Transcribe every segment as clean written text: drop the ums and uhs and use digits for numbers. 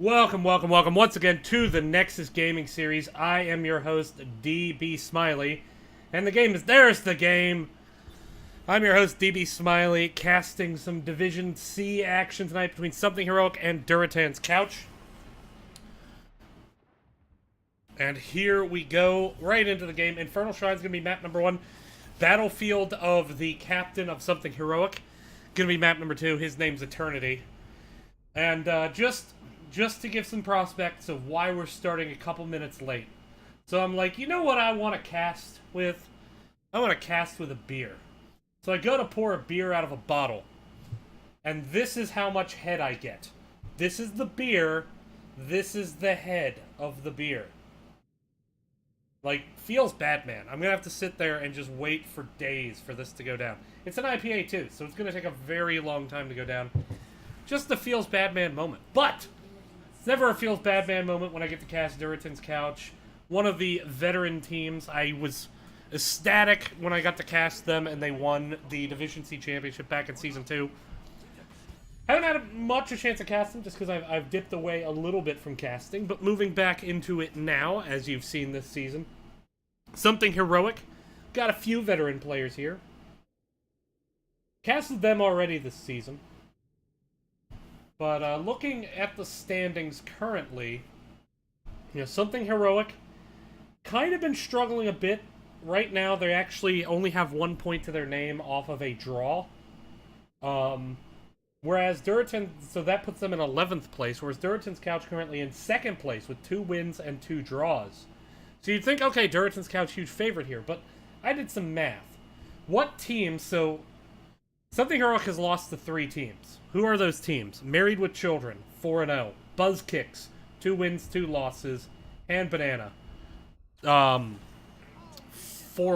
Welcome, welcome, welcome once again to the Nexus Gaming Series. I am your host, DB Smiley, and the game is There's the Game. I'm your host, DB Smiley, casting some Division C action tonight between Something Heroic and Durotan's Couch. And here we go, right into the game. Infernal Shrine's going to be map number 1. Battlefield of the Captain of Something Heroic. Going to be map number 2. His name's Eternity. And just to give some prospects of why we're starting a couple minutes late. So I'm like, you know what I want to cast with? I want to cast with a beer. So I go to pour a beer out of a bottle. And this is how much head I get. This is the beer. This is the head of the beer. Like, feels bad, man. I'm going to have to sit there and just wait for days for this to go down. It's an IPA too, so it's going to take a very long time to go down. Just a feels bad man moment. But it's never a feels bad man moment when I get to cast Durotan's Couch. One of the veteran teams. I was ecstatic when I got to cast them and they won the Division C Championship back in Season 2. Haven't had much a chance to cast them just because I've dipped away a little bit from casting, but moving back into it now, as you've seen this season. Something Heroic. Got a few veteran players here. Casted them already this season. But looking at the standings currently, Something Heroic kind of been struggling a bit. Right now, they actually only have 1 point to their name off of a draw. Whereas Durotan, so that puts them in 11th place, whereas Durotan's Couch currently in 2nd place with 2 wins and 2 draws. So you'd think, okay, Durotan's Couch, huge favorite here, but I did some math. What teams, so Something Heroic has lost to 3 teams. Who are those teams? Married with Children, 4-0. Buzz Kicks, 2 wins, 2 losses. Hand Banana, 4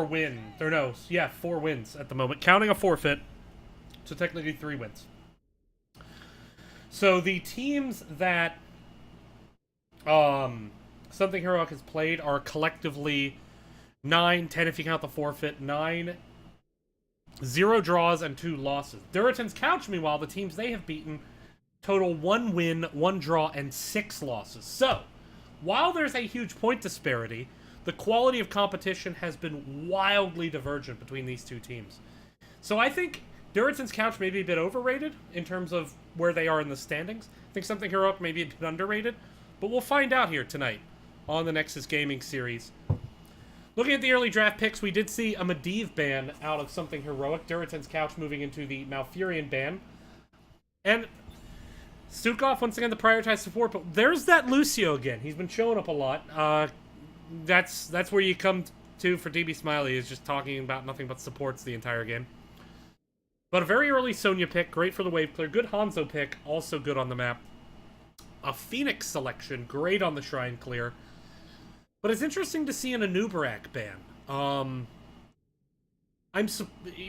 wins at the moment, counting a forfeit, so technically 3 wins. So the teams that Something Heroic has played are collectively 9, 10 if you count the forfeit, 9, 0 draws, and 2 losses. Durotan's Couch, meanwhile, the teams they have beaten total 1 win, 1 draw, and 6 losses. So, while there's a huge point disparity, the quality of competition has been wildly divergent between these two teams. So I think Durotan's Couch may be a bit overrated in terms of where they are in the standings. I think Something Heroic may be a bit underrated, but we'll find out here tonight on the Nexus Gaming Series. Looking at the early draft picks, we did see a Medivh ban out of Something Heroic. Durotan's Couch moving into the Malfurion ban. And Stukov, once again, the prioritized support, but there's that Lucio again. He's been showing up a lot. That's where you come to for DB Smiley, is just talking about nothing but supports the entire game. But a very early Sonya pick, great for the wave clear. Good Hanzo pick, also good on the map. A Phoenix selection, great on the Shrine clear. But it's interesting to see an Anubarak ban.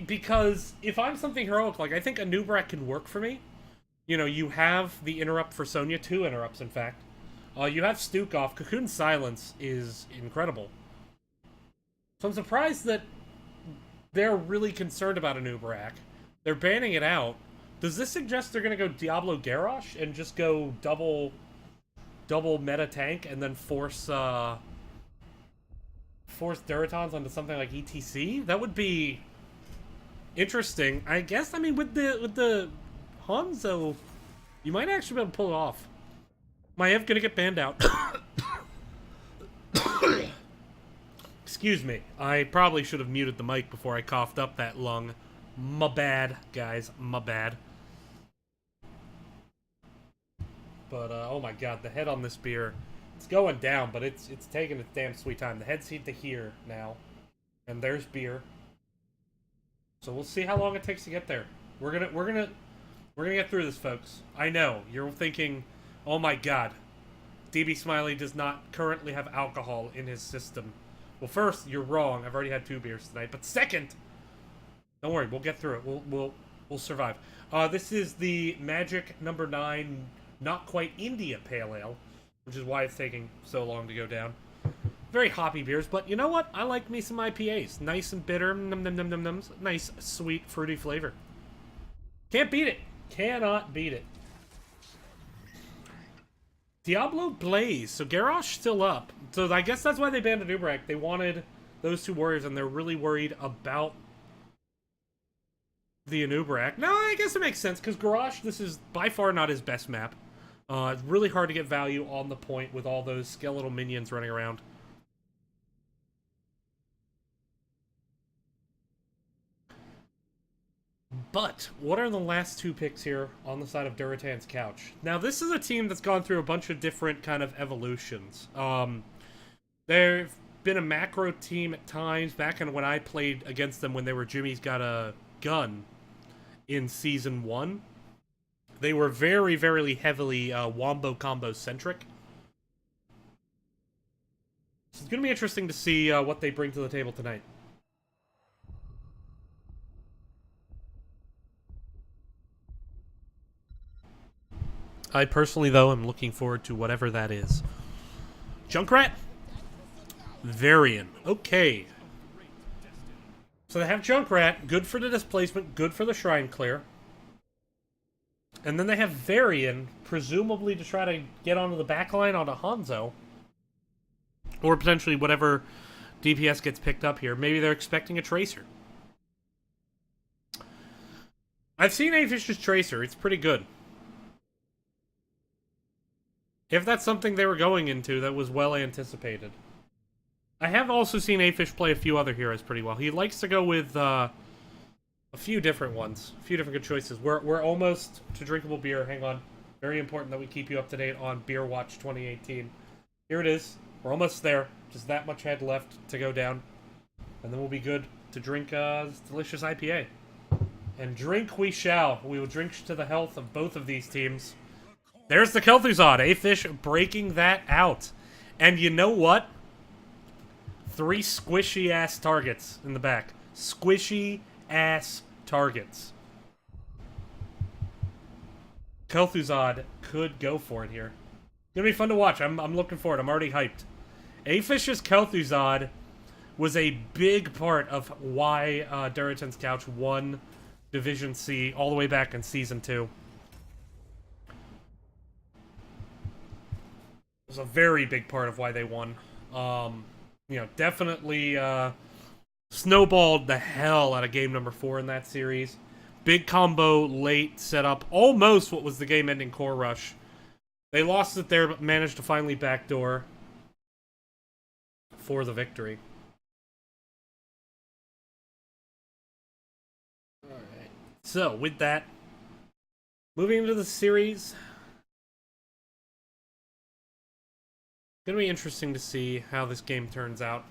Because if I'm Something Heroic, I think Anubarak can work for me. You have the interrupt for Sonya, 2 interrupts, in fact. You have Stukov. Cocoon Silence is incredible. So I'm surprised that they're really concerned about Anubarak. They're banning it out. Does this suggest they're going to go Diablo Garrosh and just go double meta tank and then force Durotans onto something like ETC? That would be interesting. I guess, with the Hanzo, you might actually be able to pull it off. Maiev gonna get banned out. Excuse me. I probably should have muted the mic before I coughed up that lung. My bad, guys. My bad. But, oh my god, the head on this beer. It's going down, but it's taking its damn sweet time. The head's to here now. And there's beer. So we'll see how long it takes to get there. We're gonna get through this, folks. I know, you're thinking, oh my god, DB Smiley does not currently have alcohol in his system. Well, first, you're wrong. I've already had 2 beers tonight. But second, don't worry, we'll get through it. We'll survive. This is the Magic number 9, not quite India Pale Ale, which is why it's taking so long to go down. Very hoppy beers, but you know what? I like me some IPAs. Nice and bitter, nums. Nice, sweet, fruity flavor. Can't beat it. Cannot beat it. Diablo Blaze. So Garrosh still up. So I guess that's why they banned Anub'arak. They wanted those two warriors, and they're really worried about the Anub'arak. No, I guess it makes sense, because Garrosh, this is by far not his best map. It's really hard to get value on the point with all those skeletal minions running around. But, what are the last two picks here on the side of Durotan's couch? Now, this is a team that's gone through a bunch of different kind of evolutions. They've been a macro team at times, back in when I played against them when they were Jimmy's Got a Gun in Season 1. They were very, very heavily Wombo Combo centric. So it's going to be interesting to see what they bring to the table tonight. I personally, though, am looking forward to whatever that is. Junkrat? Varian. Okay. So they have Junkrat, good for the displacement, good for the Shrine Clear. And then they have Varian, presumably to try to get onto the backline onto Hanzo. Or potentially whatever DPS gets picked up here. Maybe they're expecting a Tracer. I've seen Afish's Tracer, it's pretty good. If that's something they were going into, that was well anticipated. I have also seen Afish play a few other heroes pretty well. He likes to go with a few different ones. A few different good choices. We're almost to drinkable beer. Hang on. Very important that we keep you up to date on Beer Watch 2018. Here it is. We're almost there. Just that much head left to go down. And then we'll be good to drink this delicious IPA. And drink we shall. We will drink to the health of both of these teams. There's the Kel'Thuzad. Afish breaking that out. And you know what? 3 squishy-ass targets in the back. Squishy-ass targets. Kel'Thuzad could go for it here. It's gonna be fun to watch. I'm looking forward. I'm already hyped. Afish's Kel'Thuzad was a big part of why Durotan's Couch won Division C all the way back in Season 2. It was a very big part of why they won. You know, definitely snowballed the hell out of game number 4 in that series. Big combo, late setup, almost what was the game-ending core rush. They lost it there, but managed to finally backdoor for the victory. Alright, so with that, moving into the series, gonna be interesting to see how this game turns out.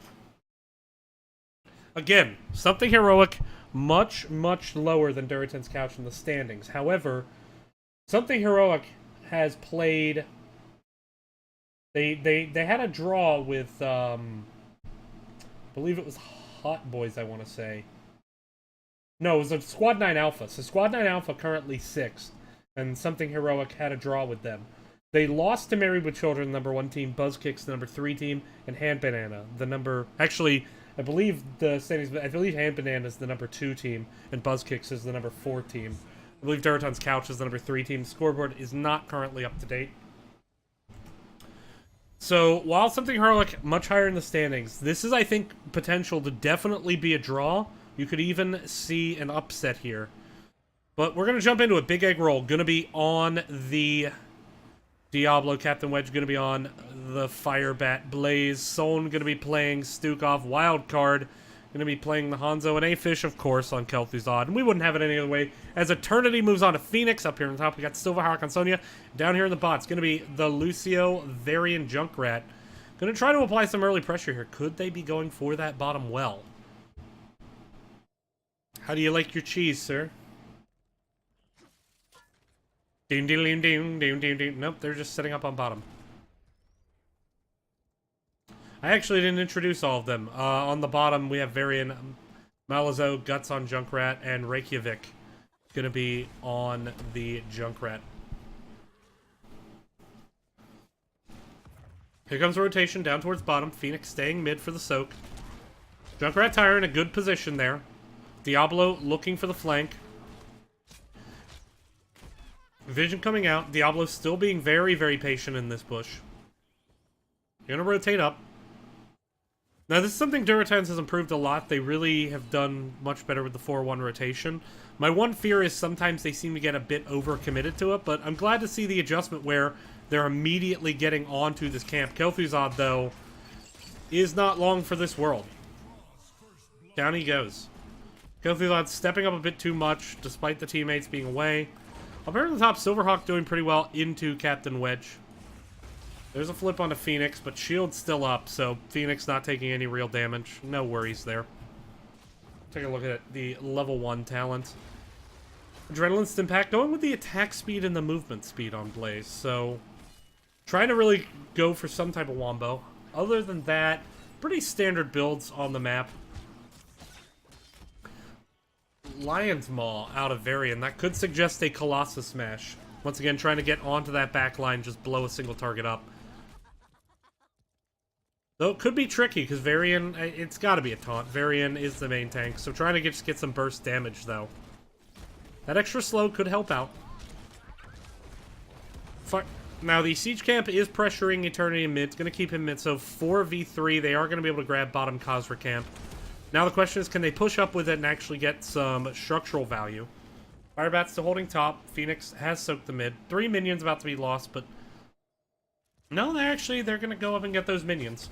Again, something heroic, much, much lower than Durotan's Couch in the standings. However, something heroic has played. They had a draw with I believe it was Hot Boys, I want to say. No, it was a Squad 9 Alpha. So Squad 9 Alpha currently 6th, and something heroic had a draw with them. They lost to Married with Children, the #1 team, Buzzkicks, the #3 team, and Hand Banana, the number... Actually, I believe the standings... I believe Hand Banana is the #2 team, and Buzzkicks is the #4 team. I believe Durotan's Couch is the #3 team. The scoreboard is not currently up to date. So, while something heroic much higher in the standings, this is, I think, potential to definitely be a draw. You could even see an upset here. But we're going to jump into a Big Egg Roll. Going to be on the Diablo. Captain Wedge going to be on the Firebat Blaze. Sohn going to be playing Stukov. Wildcard going to be playing the Hanzo. And Afish, of course, on Kel'Thuzad. And we wouldn't have it any other way. As Eternity moves on to Phoenix. Up here on top, we got Silverhawk on Sonya. Down here in the bots, going to be the Lucio, Varian, Junkrat. Going to try to apply some early pressure here. Could they be going for that bottom well? How do you like your cheese, sir? Ding, ding, ding, ding, ding, ding, ding. Nope, they're just setting up on bottom. I actually didn't introduce all of them. On the bottom, we have Varian, Malazzo, Guts on Junkrat, and Reykjavik gonna be on the Junkrat. Here comes the rotation down towards bottom. Phoenix staying mid for the soak. Junkrat Tire in a good position there. Diablo looking for the flank. Vision coming out. Diablo still being very, very patient in this push. You're going to rotate up. Now, this is something Durotan has improved a lot. They really have done much better with the 4-1 rotation. My one fear is sometimes they seem to get a bit overcommitted to it, but I'm glad to see the adjustment where they're immediately getting onto this camp. Kel'Thuzad, though, is not long for this world. Down he goes. Kel'Thuzad stepping up a bit too much, despite the teammates being away. Up here on the top, Silverhawk doing pretty well into Captain Wedge. There's a flip onto Phoenix, but shield's still up, so Phoenix not taking any real damage. No worries there. Take a look at the level 1 talent. Adrenaline Stimpak going with the attack speed and the movement speed on Blaze, so trying to really go for some type of wombo. Other than that, pretty standard builds on the map. Lion's Maw out of Varian. That could suggest a Colossus Smash. Once again, trying to get onto that back line, just blow a single target up. Though it could be tricky, because Varian, it's got to be a taunt. Varian is the main tank, so trying to just get some burst damage, though. That extra slow could help out. Now, the Siege Camp is pressuring Eternity in mid. It's going to keep him mid, so 4v3, they are going to be able to grab bottom Khazra Camp. Now the question is, can they push up with it and actually get some structural value? Firebat's still holding top. Phoenix has soaked the mid. 3 minions about to be lost, but no, they're going to go up and get those minions.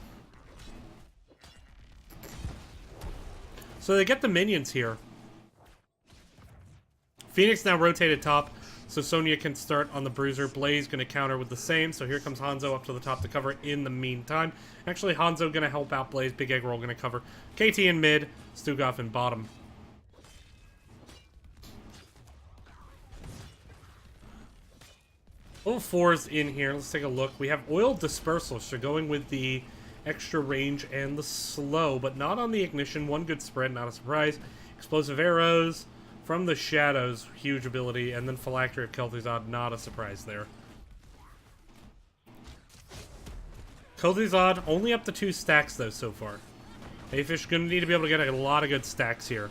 So they get the minions here. Phoenix now rotated top, so Sonya can start on the Bruiser. Blaze going to counter with the same, so here comes Hanzo up to the top to cover it in the meantime. Actually, Hanzo going to help out Blaze. Big Egg Roll going to cover KT in mid, Stukov in bottom. Level 4's in here. Let's take a look. We have Oil Dispersal, so going with the extra range and the slow, but not on the ignition. One good spread, not a surprise. Explosive Arrows from the Shadows, huge ability, and then Phylactery of Kel'Thuzad, not a surprise there. Kel'Thuzad only up to 2 stacks, though, so far. Afish going to need to be able to get a lot of good stacks here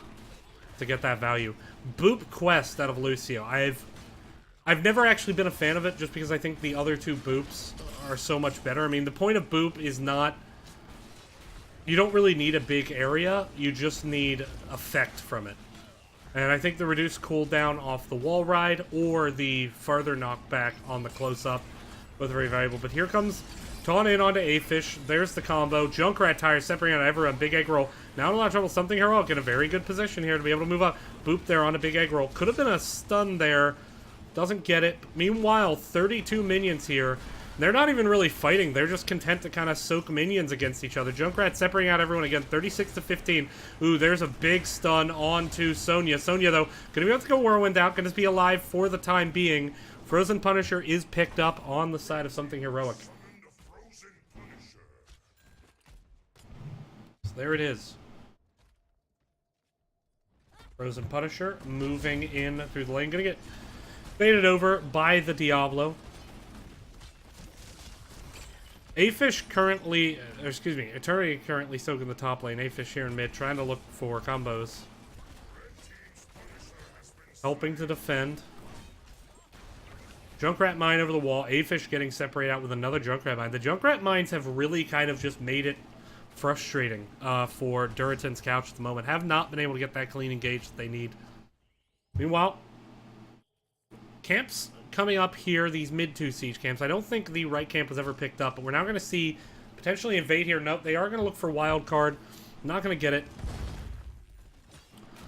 to get that value. Boop Quest out of Lucio. I've never actually been a fan of it, just because I think the other 2 Boops are so much better. I mean, the point of Boop is not... You don't really need a big area, you just need effect from it. And I think the reduced cooldown off the wall ride or the farther knockback on the close-up, both very valuable. But here comes Taunt in onto Afish. There's the combo. Junkrat Tire separating out everyone. Big Egg Roll. Now in a lot of trouble. Something Heroic in a very good position here to be able to move up. Boop there on a Big Egg Roll. Could have been a stun there. Doesn't get it. Meanwhile, 32 minions here. They're not even really fighting. They're just content to kind of soak minions against each other. Junkrat separating out everyone again. 36 to 15. Ooh, there's a big stun onto Sonya. Sonya, though, going to be able to go Whirlwind out. Going to be alive for the time being. Frozen Punisher is picked up on the side of Something Heroic. So there it is. Frozen Punisher moving in through the lane. Going to get baited over by the Diablo. Afish currently, Eternity currently soaking the top lane. Afish here in mid, trying to look for combos. Helping to defend. Junkrat Mine over the wall. Afish getting separated out with another Junkrat Mine. The Junkrat Mines have really kind of just made it frustrating for Durotan's Couch at the moment. Have not been able to get that clean engage that they need. Meanwhile, camps coming up here, these mid-2 siege camps. I don't think the right camp was ever picked up, but we're now going to see potentially invade here. Nope, they are going to look for wild card. Not going to get it.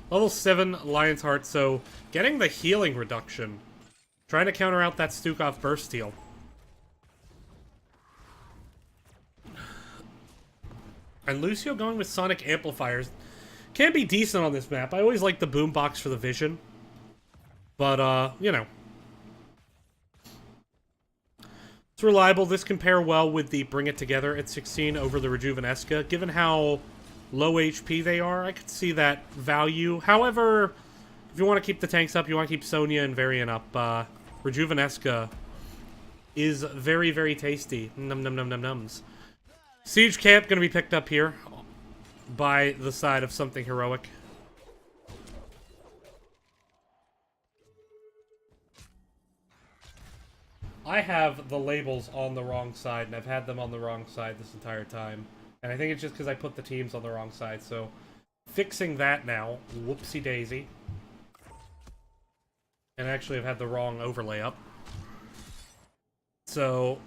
Level 7 Lion's Heart, so getting the healing reduction. Trying to counter out that Stukov burst heal. And Lucio going with Sonic Amplifiers. Can be decent on this map. I always like the boombox for the vision. But, you know. It's reliable. This can pair well with the Bring It Together at 16 over the Rejuvenesca. Given how low HP they are, I could see that value. However, if you want to keep the tanks up, you want to keep Sonya and Varian up, Rejuvenesca is very, very tasty. Num num num num nums. Siege Camp going to be picked up here by the side of Something Heroic. I have the labels on the wrong side, and I've had them on the wrong side this entire time. And I think it's just because I put the teams on the wrong side, so... Fixing that now. Whoopsie daisy. And actually I've had the wrong overlay up. So...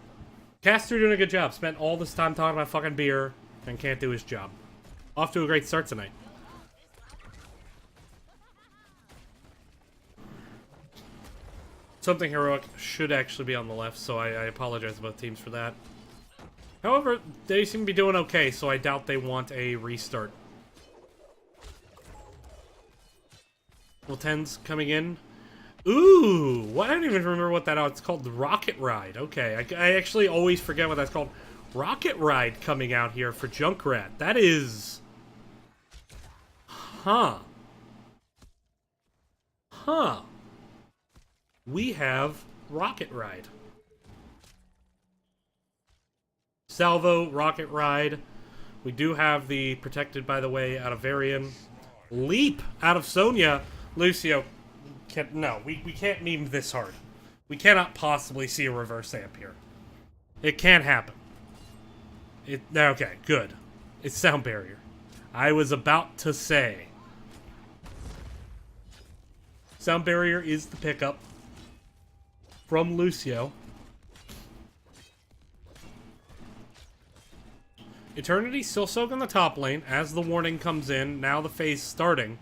Caster doing a good job. Spent all this time talking about fucking beer, and can't do his job. Off to a great start tonight. Something Heroic should actually be on the left, so I apologize to both teams for that. However, they seem to be doing okay, so I doubt they want a restart. Well, 10's coming in. Ooh! What? I don't even remember what that is. It's called the Rocket Ride. Okay, I actually always forget what that's called. Rocket Ride coming out here for Junkrat. That is... Huh. Huh. We have Rocket Ride. Salvo, Rocket Ride. We do have the Protected, by the way, out of Varian. Leap out of Sonya. Lucio, no, we can't meme this hard. We cannot possibly see a reverse amp here. It can't happen. Okay, good. It's Sound Barrier. I was about to say. Sound Barrier is the pickup from Lucio. Eternity still soaking the top lane as the warning comes in. Now the phase starting.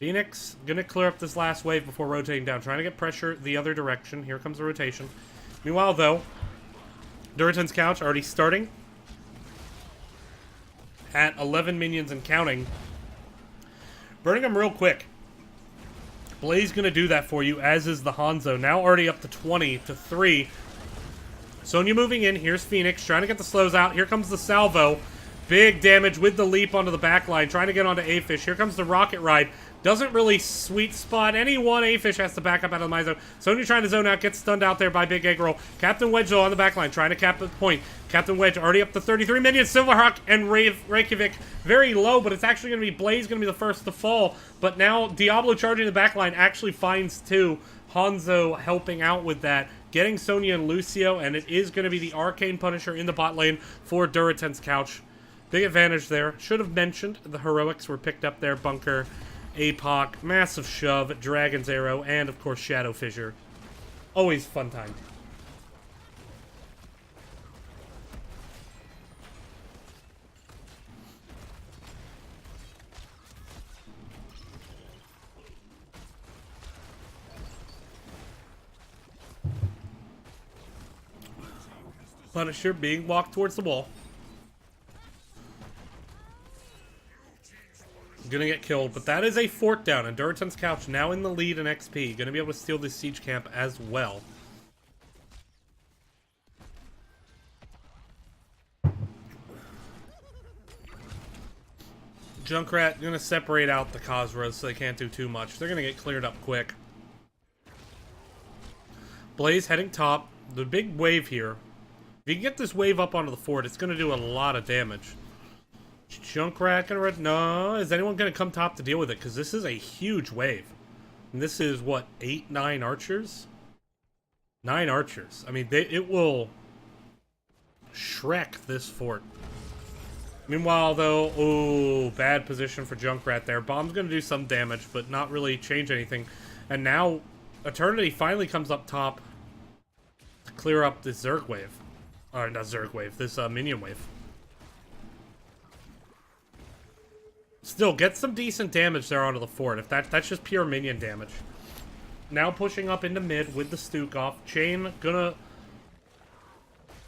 Phoenix gonna clear up this last wave before rotating down. Trying to get pressure the other direction. Here comes the rotation. Meanwhile, though, Durotan's couch already starting. At 11 minions and counting. Burning them real quick. Blaze gonna do that for you, as is the Hanzo. Now already up to 20 to 3. Sonya moving in. Here's Phoenix trying to get the slows out. Here comes the salvo. Big damage with the leap onto the back line. Trying to get onto Afish. Here comes the Rocket Ride. Doesn't really sweet spot anyone. Afish has to back up out of the mine zone. Sonya trying to zone out. Gets stunned out there by Big Egg Roll. Captain Wedge, though, on the back line. Trying to cap the point. Captain Wedge already up to 33 minions. Silverhawk and Reykjavik very low, but it's actually going to be Blaze going to be the first to fall. But now Diablo charging the back line actually finds two. Hanzo helping out with that. Getting Sonya and Lucio, and it is going to be the Arcane Punisher in the bot lane for Durotan's couch. Big advantage there. Should have mentioned the Heroics were picked up there. Bunker, APOC, Massive Shove, Dragon's Arrow, and of course Shadow Fissure. Always fun time. Punisher being walked towards the wall. Gonna get killed, but that is a fort down, and Durotan's couch now in the lead in XP. Gonna be able to steal this siege camp as well. Junkrat gonna separate out the Khazras so they can't do too much. They're gonna get cleared up quick. Blaze heading top. The big wave here. If you can get this wave up onto the fort, it's going to do a lot of damage. Junkrat gonna no. Is anyone going to come top to deal with it? Because this is a huge wave. And this is, what, 8, 9 archers? 9 archers. I mean, it will Shrek this fort. Meanwhile, though, oh, bad position for Junkrat there. Bomb's going to do some damage, but not really change anything. And now, Eternity finally comes up top to clear up this Zerg wave. Or not Zerg wave, this minion wave. Still, get some decent damage there onto the fort. If that's just pure minion damage. Now pushing up into mid with the Stuk off. Chain gonna...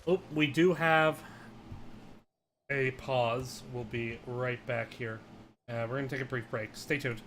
Oh, we do have a pause. We'll be right back here. We're gonna take a brief break. Stay tuned.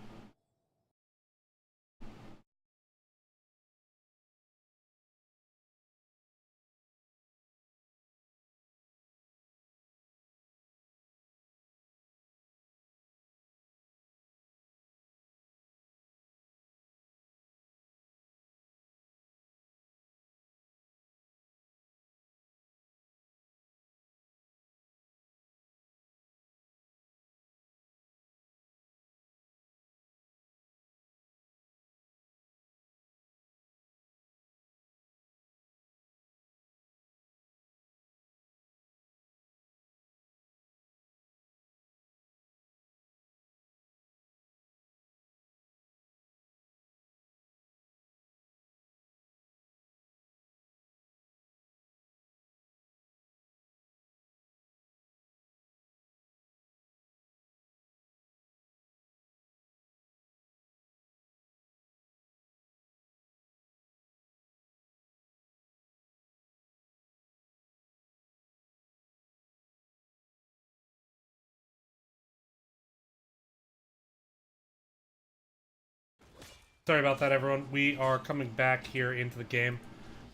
Sorry about that, everyone. We are coming back here into the game.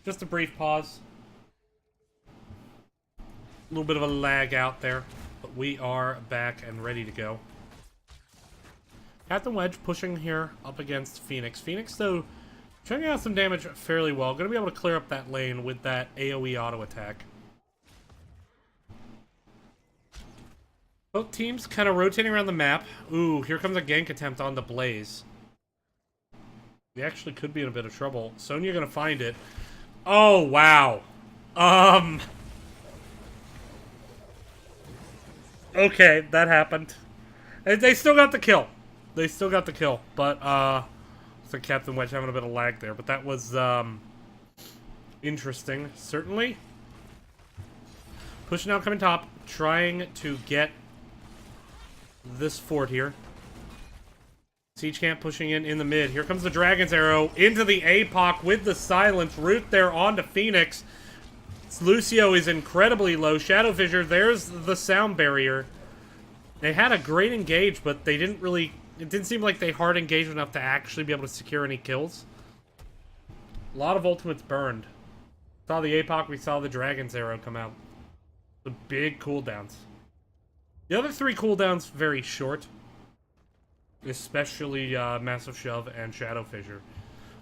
Just a brief pause. A little bit of a lag out there, but we are back and ready to go. Captain Wedge pushing here up against Phoenix. Phoenix, though, churning out some damage fairly well. Going to be able to clear up that lane with that AoE auto attack. Both teams kind of rotating around the map. Ooh, here comes a gank attempt on the Blaze. We actually could be in a bit of trouble. Sonya gonna find it. Oh, wow. Okay, that happened. They still got the kill. They still got the kill. But, so Captain Wedge having a bit of lag there. But that was, interesting, certainly. Pushing out, coming top. Trying to get this fort here. Siege Camp pushing in the mid. Here comes the Dragon's Arrow into the APOC with the silence. Root there onto Phoenix. Lucio is incredibly low. Shadow Fissure, there's the sound barrier. They had a great engage, but they didn't really... It didn't seem like they hard engaged enough to actually be able to secure any kills. A lot of ultimates burned. Saw the APOC, we saw the Dragon's Arrow come out. The big cooldowns. The other three cooldowns, very short. Especially Massive Shove and Shadow Fissure.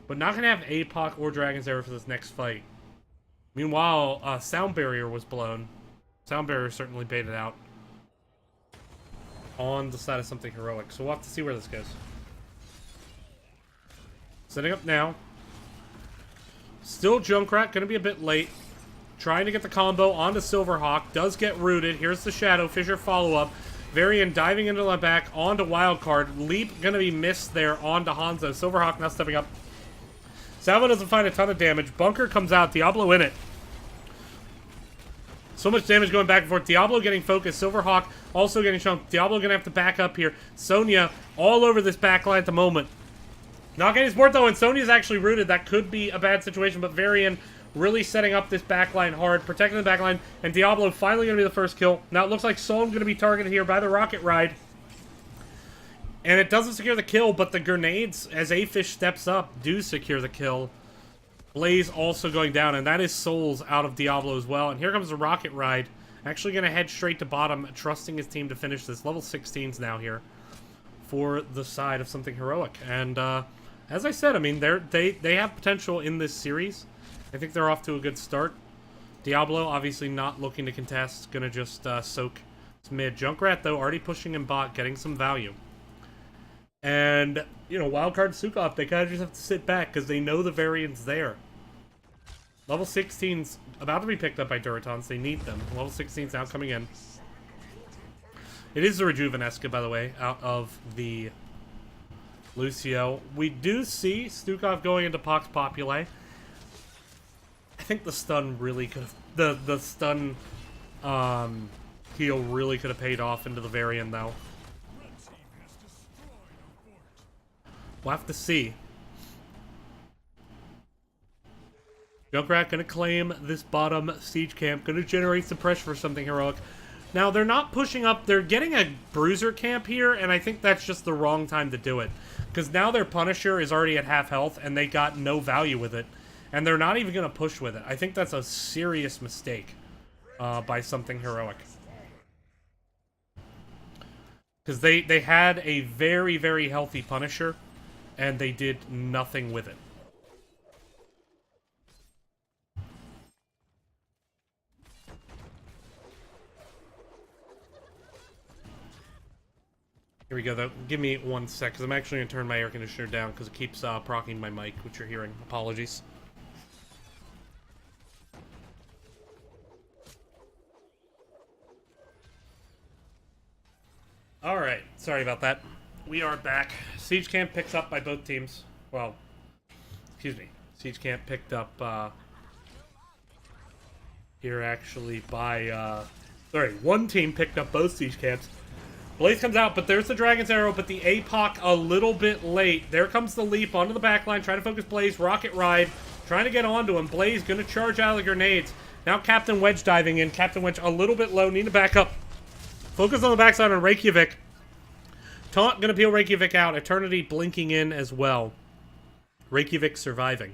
But not going to have APOC or Dragon's Arrow for this next fight. Meanwhile, Sound Barrier was blown. Sound Barrier certainly baited out. On the side of something heroic. So we'll have to see where this goes. Setting up now. Still Junkrat, going to be a bit late. Trying to get the combo onto Silverhawk. Does get rooted. Here's the Shadow Fissure follow-up. Varian diving into the back onto Wildcard. Leap going to be missed there onto Hanzo. Silverhawk now stepping up. Salvo doesn't find a ton of damage. Bunker comes out. Diablo in it. So much damage going back and forth. Diablo getting focused. Silverhawk also getting chunked. Diablo going to have to back up here. Sonya all over this backline at the moment. Not getting support though, and Sonya's actually rooted. That could be a bad situation, but Varian really setting up this backline hard, protecting the backline, and Diablo finally going to be the first kill. Now it looks like Sol's going to be targeted here by the Rocket Ride. And it doesn't secure the kill, but the grenades, as A-Fish steps up, do secure the kill. Blaze also going down, and that is Souls out of Diablo as well. And here comes the Rocket Ride. Actually going to head straight to bottom, trusting his team to finish this. Level 16s now here for the side of something heroic. And as I said, I mean, they have potential in this series. I think they're off to a good start. Diablo, obviously not looking to contest. Going to just soak his mid. Junkrat, though, already pushing in bot, getting some value. And, you know, Wildcard Sukov, they kind of just have to sit back because they know the variant's there. Level 16's about to be picked up by Durotans. They need them. Level 16's now coming in. It is the Rejuvenesca, by the way, out of the Lucio. We do see Stukov going into Pox Populi. I think the stun really could have... The stun heal really could have paid off into the Varian, though. We'll have to see. Junkrat going to claim this bottom siege camp. Going to generate some pressure for something heroic. Now, they're not pushing up. They're getting a bruiser camp here, and I think that's just the wrong time to do it. Because now their Punisher is already at half health, and they got no value with it. And they're not even going to push with it. I think that's a serious mistake by something heroic. Because they had a very, very healthy Punisher, and they did nothing with it. Here we go, though. Give me 1 sec, because I'm actually going to turn my air conditioner down, because it keeps procking my mic, which you're hearing. Apologies. Alright, sorry about that. We are back. Siege Camp picks up by both teams. Well, excuse me. Siege Camp picked up here actually by... sorry, one team picked up both Siege Camps. Blaze comes out, but there's the Dragon's Arrow, but the APOC a little bit late. There comes the leap onto the backline, trying to focus Blaze. Rocket Ride, trying to get onto him. Blaze going to charge out of the grenades. Now Captain Wedge diving in. Captain Wedge a little bit low, need to back up. Focus on the backside on Reykjavik. Taunt going to peel Reykjavik out. Eternity blinking in as well. Reykjavik surviving.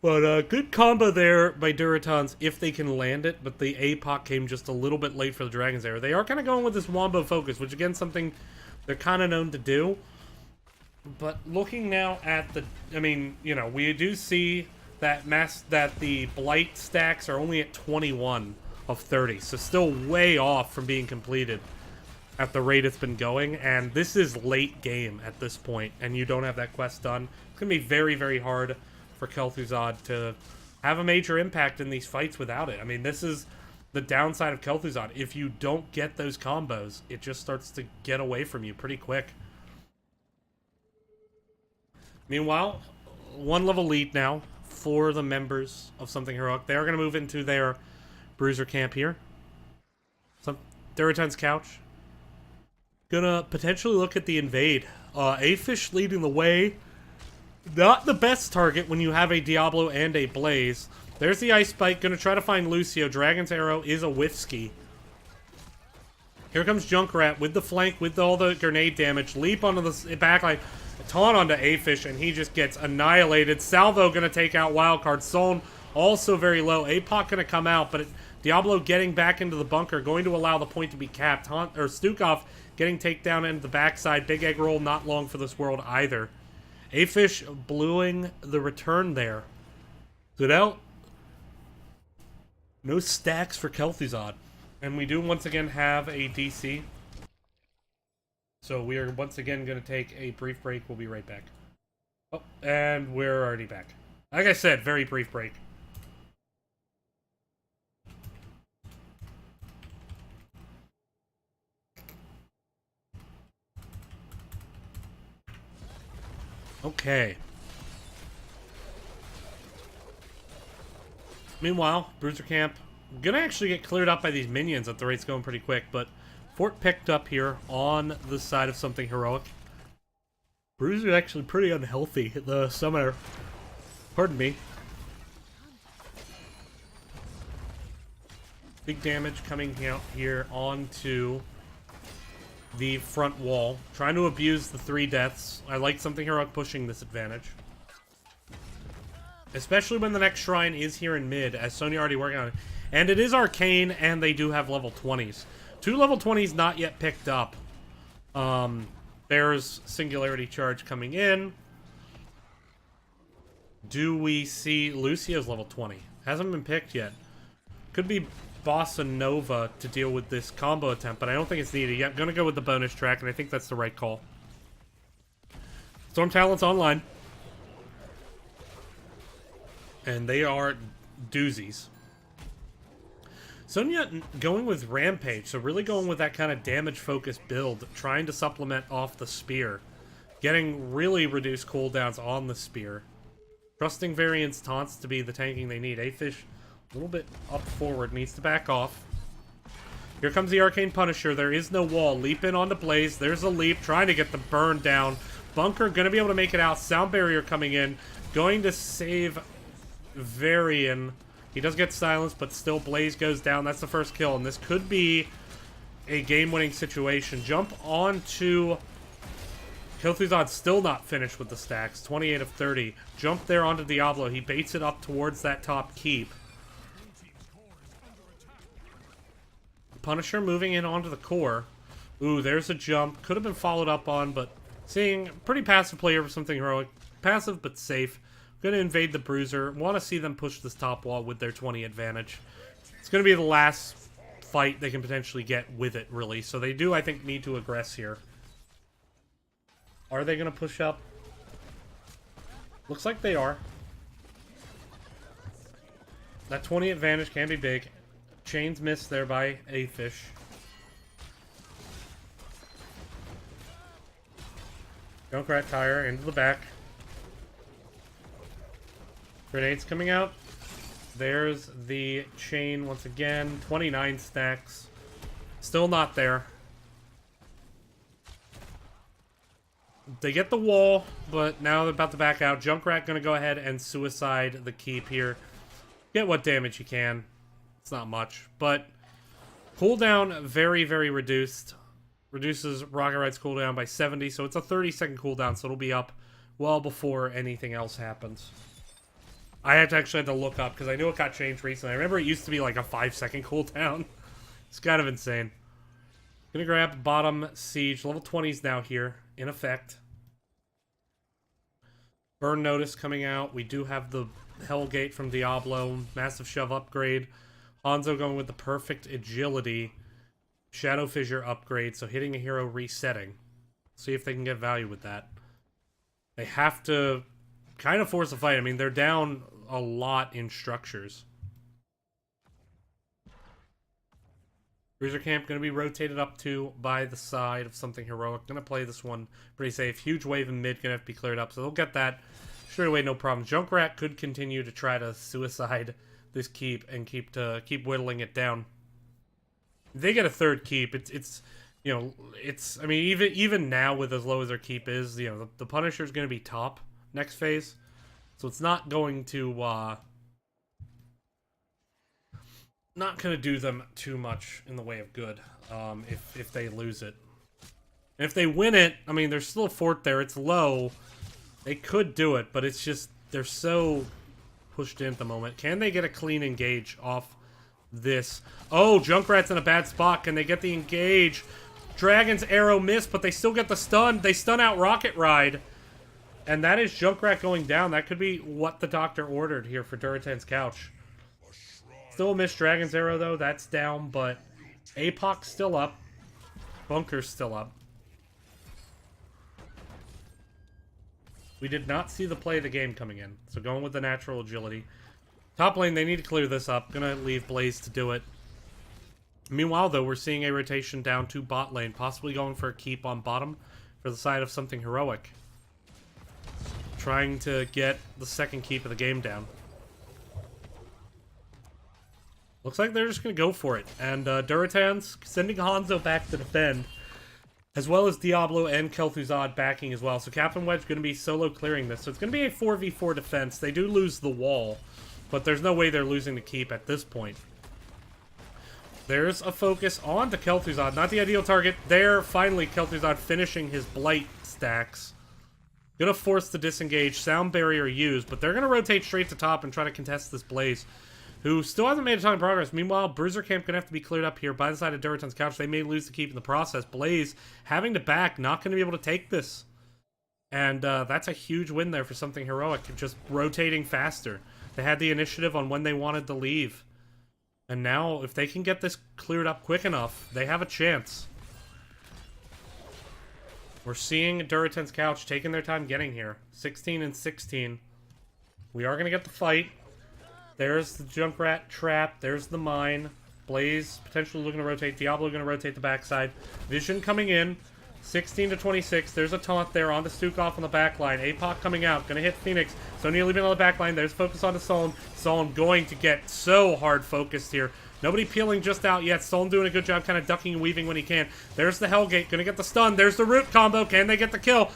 But good combo there by Durotans if they can land it, but the APOC came just a little bit late for the Dragon's Arrow. They are kind of going with this Wombo focus, which again, something they're kind of known to do. But looking now at the, I mean, you know, we do see that the Blight stacks are only at 21 of 30, so still way off from being completed at the rate it's been going, and this is late game at this point, and you don't have that quest done. It's going to be very, very hard for Kel'Thuzad to have a major impact in these fights without it. I mean, this is the downside of Kel'Thuzad. If you don't get those combos, it just starts to get away from you pretty quick. Meanwhile, one level lead now for the members of Something Heroic. They are going to move into their Bruiser camp here. Durotan's couch. Gonna potentially look at the invade. A-Fish leading the way. Not the best target when you have a Diablo and a Blaze. There's the Ice Spike. Gonna try to find Lucio. Dragon's Arrow is a whiffsky. Here comes Junkrat with the flank, with all the grenade damage. Leap onto the backline. Taunt onto A-Fish, and he just gets annihilated. Salvo gonna take out Wildcard. Soln also very low. APOC gonna come out, but Diablo getting back into the bunker, going to allow the point to be capped. Stukov getting takedown into the backside. Big Egg Roll not long for this world either. A-Fish bluing the return there. Good out. No stacks for Kel'Thuzad. And we do once again have a DC. So we are once again going to take a brief break. We'll be right back. Oh, and we're already back. Like I said, very brief break. Okay. Meanwhile, Bruiser Camp gonna actually get cleared up by these minions at the rate's going pretty quick, but Fort picked up here on the side of Something Heroic. Bruiser actually pretty unhealthy, the summoner. Pardon me. Big damage coming out here onto the front wall. Trying to abuse the 3 deaths. I like Something Heroic pushing this advantage. Especially when the next shrine is here in mid, as Sonya already working on it. And it is arcane, and they do have level 20s. 2 level 20s not yet picked up. There's Singularity Charge coming in. Do we see Lucio's level 20? Hasn't been picked yet. Could be Bossa Nova to deal with this combo attempt, but I don't think it's needed yet. I'm going to go with the bonus track, and I think that's the right call. Storm Talent's online. And they are doozies. Sonya going with Rampage, so really going with that kind of damage-focused build, trying to supplement off the Spear. Getting really reduced cooldowns on the Spear. Trusting Variant's taunts to be the tanking they need. A-Fish, a little bit up forward, needs to back off. Here comes the Arcane Punisher. There is no wall. Leap in onto Blaze. There's a leap, trying to get the burn down. Bunker going to be able to make it out. Sound Barrier coming in. Going to save Varian. He does get silenced, but still Blaze goes down. That's the first kill, and this could be a game-winning situation. Jump onto Kel'Thuzad, still not finished with the stacks. 28 of 30. Jump there onto Diablo. He baits it up towards that top keep. Punisher moving in onto the core. Ooh, there's a jump. Could have been followed up on, but seeing pretty passive player for Something Heroic. Passive, but safe. Gonna invade the Bruiser. Want to see them push this top wall with their 20 advantage. It's gonna be the last fight they can potentially get with it, really. So they do, I think, need to aggress here. Are they gonna push up? Looks like they are. That 20 advantage can be big. Chains missed there by A-Fish. Junkrat Tire into the back. Grenades coming out. There's the chain once again. 29 stacks. Still not there. They get the wall, but now they're about to back out. Junkrat gonna go ahead and suicide the keep here. Get what damage you can. It's not much, but cooldown very, very reduced. Reduces Rocket Ride's cooldown by 70, so it's a 30-second cooldown, so it'll be up well before anything else happens. I actually had to look up, because I knew it got changed recently. I remember it used to be like a 5-second cooldown. It's kind of insane. Gonna grab bottom siege. Level 20's now here, in effect. Burn Notice coming out. We do have the Hellgate from Diablo. Massive Shove upgrade. Hanzo going with the perfect agility. Shadow Fissure upgrade, so hitting a hero resetting. See if they can get value with that. They have to kind of force a fight. I mean, they're down a lot in structures. Bruiser Camp going to be rotated up to by the side of something heroic. Going to play this one pretty safe. Huge wave in mid going to have to be cleared up, so they'll get that straight away, no problem. Junkrat could continue to try to suicide this keep and keep whittling it down. If they get a third keep, it's you know, it's, I mean, even now with as low as their keep is, you know, the Punisher's going to be top next phase, so it's not going to do them too much in the way of good if they lose it. And if they win it, I mean, there's still a fort there. It's low. They could do it, but it's just, they're so pushed in at the moment. Can they get a clean engage off this? Oh, Junkrat's in a bad spot. Can they get the engage? Dragon's arrow missed, but they still get the stun. They stun out Rocket Ride. And that is Junkrat going down. That could be what the doctor ordered here for Durotan's couch. Still a missed Dragon's arrow, though. That's down, but Apoc's still up. Bunker's still up. We did not see the play of the game coming in, so going with the natural agility. Top lane, they need to clear this up. Gonna leave Blaze to do it. Meanwhile, though, we're seeing a rotation down to bot lane, possibly going for a keep on bottom for the side of something heroic. Trying to get the second keep of the game down. Looks like they're just gonna go for it. And Durotan's sending Hanzo back to defend, as well as Diablo and Kel'Thuzad backing as well. So Captain Wedge going to be solo clearing this. So it's going to be a 4v4 defense. They do lose the wall, but there's no way they're losing the keep at this point. There's a focus on the Kel'Thuzad. Not the ideal target. There, finally, Kel'Thuzad finishing his Blight stacks. Gonna force the disengage. Sound barrier used, but they're going to rotate straight to top and try to contest this Blaze, who still hasn't made a ton of progress. Meanwhile, Bruiser Camp going to have to be cleared up here by the side of Durotan's couch. They may lose the keep in the process. Blaze having to back, not going to be able to take this. And that's a huge win there for something heroic, just rotating faster. They had the initiative on when they wanted to leave. And now, if they can get this cleared up quick enough, they have a chance. We're seeing Durotan's couch taking their time getting here. 16 and 16. We are going to get the fight. There's the Junkrat trap. There's the mine. Blaze potentially looking to rotate. Diablo going to rotate the backside. Vision coming in. 16 to 26. There's a taunt there on the Stukov on the back line. Apoc coming out. Going to hit Phoenix. So nearly been on the back line. There's focus on the Solon. Solon going to get so hard focused here. Nobody peeling just out yet. Solon doing a good job kind of ducking and weaving when he can. There's the Hellgate. Going to get the stun. There's the root combo. Can they get the kill?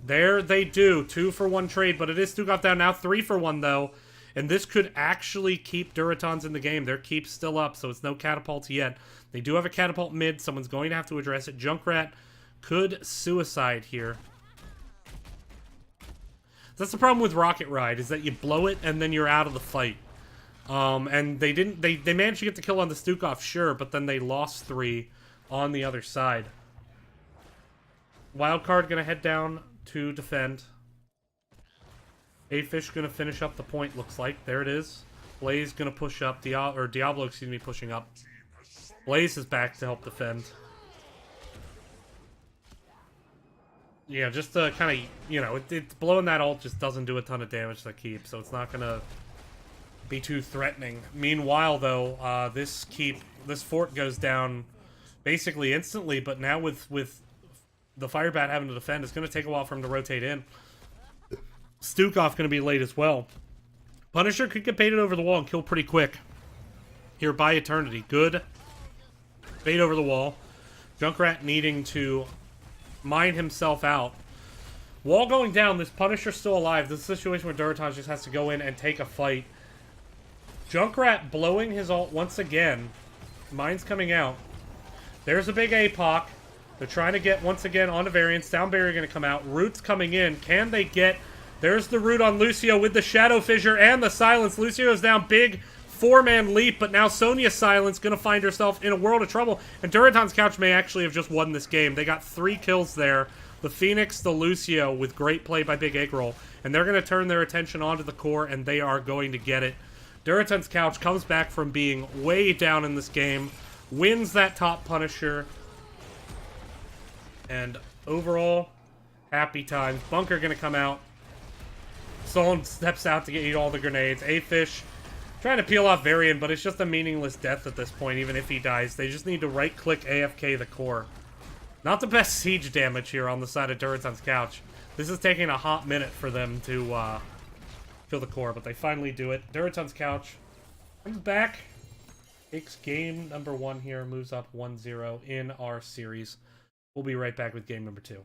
There they do. 2 for 1 trade, but it is Stukov down now. 3 for 1 though. And this could actually keep Durotans in the game. Their keep's still up, so it's no catapults yet. They do have a catapult mid. Someone's going to have to address it. Junkrat could suicide here. That's the problem with Rocket Ride, is that you blow it and then you're out of the fight. And they didn't. They managed to get the kill on the Stukov, sure, but then they lost 3 on the other side. Wildcard gonna head down to defend. A-Fish gonna finish up the point, looks like. There it is. Blaze gonna push up. Diablo, excuse me, pushing up. Blaze is back to help defend. Yeah, just to kind of, you know, it's blowing that ult just doesn't do a ton of damage to keep, so it's not gonna be too threatening. Meanwhile, though, this fort goes down basically instantly, but now with the Firebat having to defend, it's gonna take a while for him to rotate in. Stukov going to be late as well. Punisher could get baited over the wall and kill pretty quick. Here by Eternity. Good. Bait over the wall. Junkrat needing to mine himself out. Wall going down. This Punisher still alive. This is a situation where Durotan just has to go in and take a fight. Junkrat blowing his ult once again. Mine's coming out. There's a big APOC. They're trying to get, once again, onto variants. Down barrier going to come out. Root's coming in. Can they get... There's the root on Lucio with the Shadow Fissure and the Silence. Lucio's down big 4-man leap, but now Sonya's Silence going to find herself in a world of trouble. And Durotan's Couch may actually have just won this game. They got 3 kills there. The Phoenix, the Lucio, with great play by Big Egg Roll. And they're going to turn their attention onto the core, and they are going to get it. Durotan's Couch comes back from being way down in this game, wins that top Punisher, and overall, happy times. Bunker going to come out. Solon steps out to get all the grenades. A-Fish trying to peel off Varian, but it's just a meaningless death at this point, even if he dies. They just need to right-click AFK the core. Not the best siege damage here on the side of Durotan's Couch. This is taking a hot minute for them to kill the core, but they finally do it. Durotan's Couch comes back, takes game number 1 here, moves up 1-0 in our series. We'll be right back with game number 2.